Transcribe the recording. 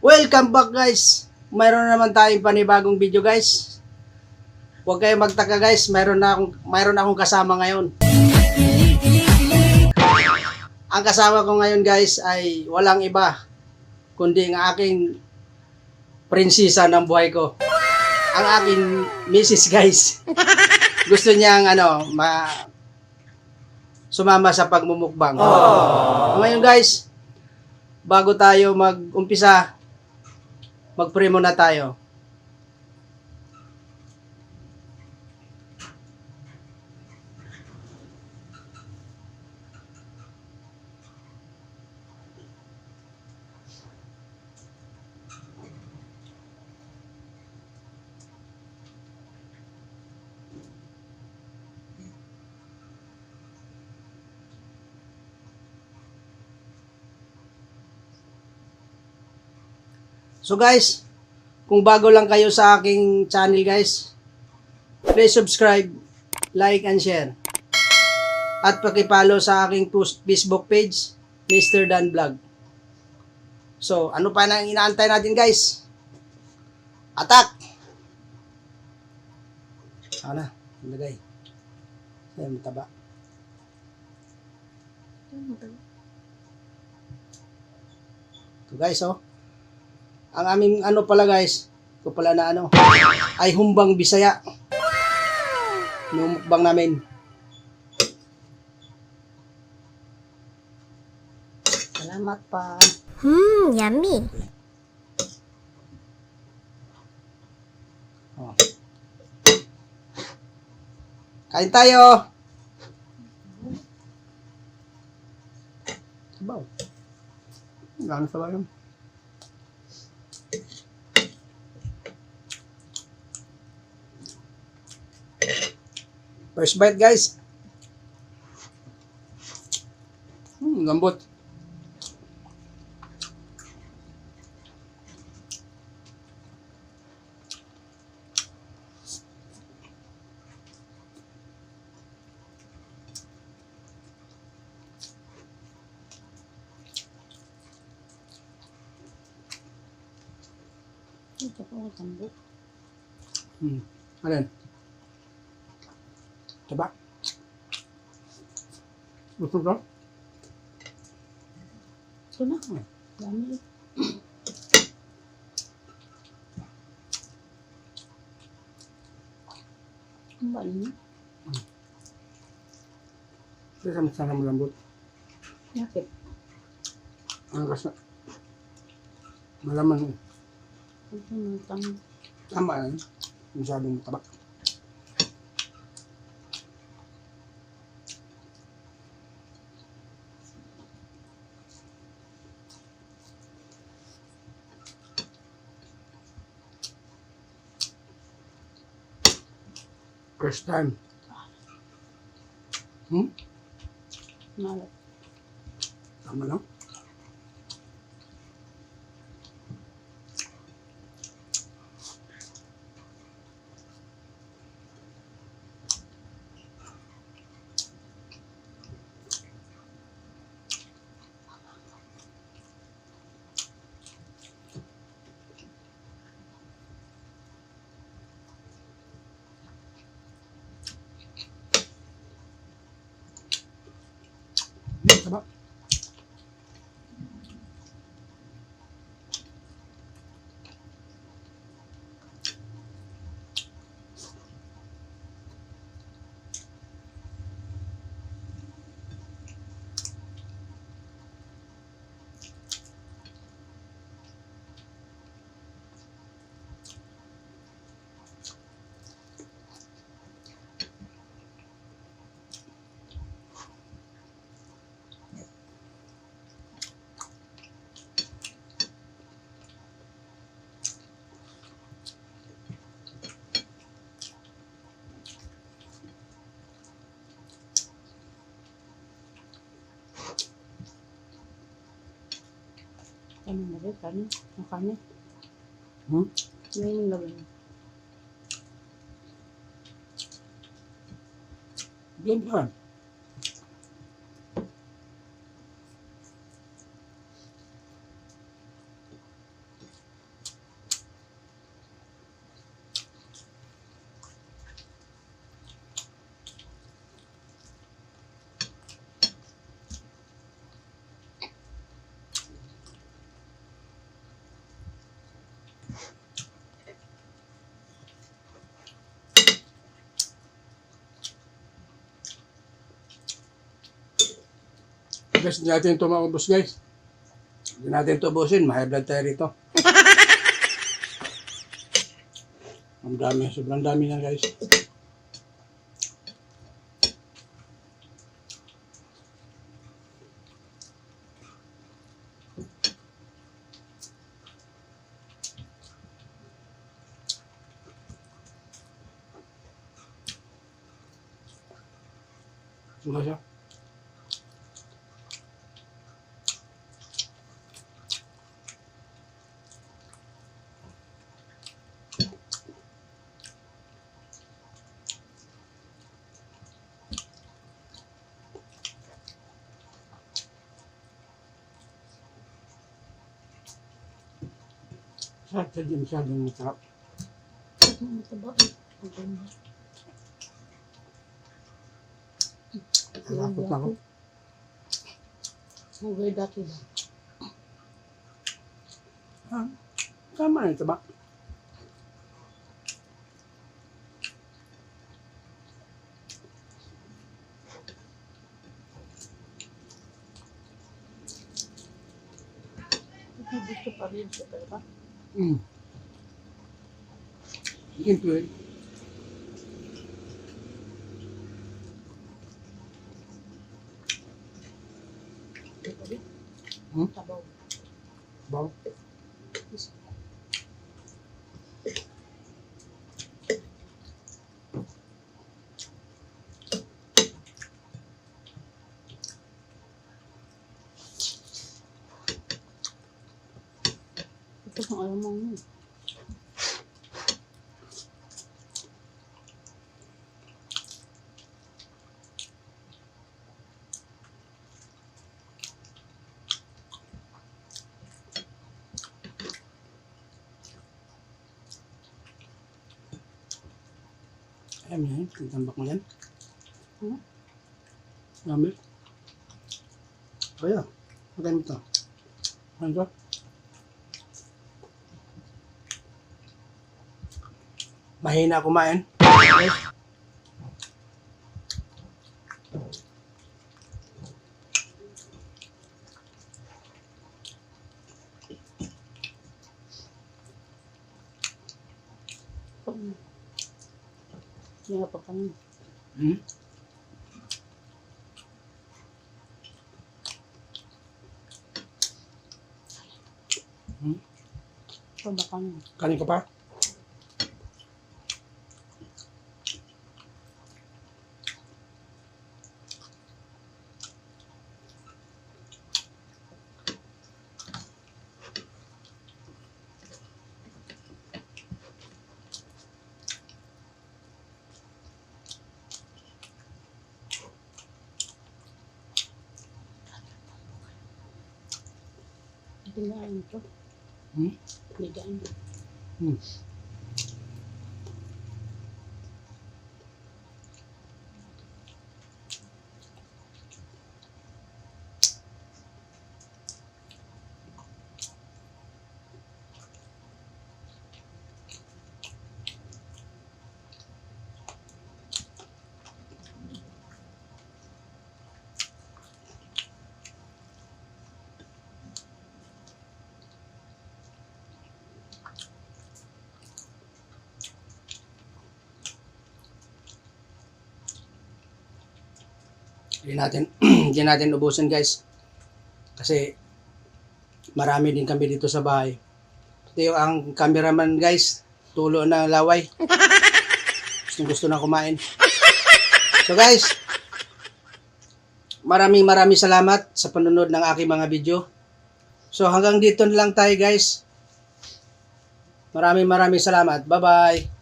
Welcome back guys. Mayroon naman tayong panibagong video guys. Huwag kayong magtaka guys, mayroon akong kasama ngayon. Ang kasama ko ngayon guys ay walang iba kundi ang aking prinsesa ng buhay ko. Ang aking misis guys. Gusto niyang sumama sa pagmumukbang. Ngayon guys, bago tayo mag-umpisa, mag-pray muna tayo. So guys, kung bago lang kayo sa aking channel guys, please subscribe, like, and share. At pakipollow sa aking Facebook page, Mr. Dan Vlog. So, ano pa nang inaantay natin guys? Attack! Ano? Ilagay. Ayan, mataba. Ito guys, oh. Ang aming pala guys, ito pala na ay humbang Bisaya. Yung mukbang namin. Salamat pa. Yummy. Oh. Kain tayo. Sabaw. Gano'n sabaw yun. First bite guys. Lambot. Ito po ang tambok. Alin? Coba. Gusto ka? Ito na. Dami. Ang bali niya. Kasi sama-sama malambot. Bakit? Ang kasi malaman. Ito na tambok. Tama yan. Masyadong taba. First time. Malat. Tama lang. Taba. Ano na rin? Kanin? Ang kanin? Yung laban. Diyan pa. guys, hindi natin ito maubos guys. Hindi natin ito ubusin. Mahal blood tayo rito. Ang dami. Sobrang dami na guys. Suka siya. Sarap siya din, masyadong masarap. Ang mataba eh. Ang ganda. Nakakot na ako. Mugay dati ba? Ah, tama na ito ba? Gusto pa rin siya talaga. Simple. Ito rin. Tabaw. Baw. Ito ang alam mo. Ayan mo yan. Tambak mo yan. Hmm? Gamit. O yan. Maganda ito. Ano ito? Mahina kumain. Hindi nga pa kami. Hmm? Ito ba kami? Kanin ka pa? Tingnan ito. Hmm? Ligaan. Hmm. Hindi natin, hindi natin ubusin guys. Kasi marami din kami dito sa bahay. Ito yung ang cameraman guys. Tulo na laway. Gusto na kumain. So guys, maraming salamat sa panonood ng aking mga video. So hanggang dito na lang tayo guys. Maraming salamat. Bye bye.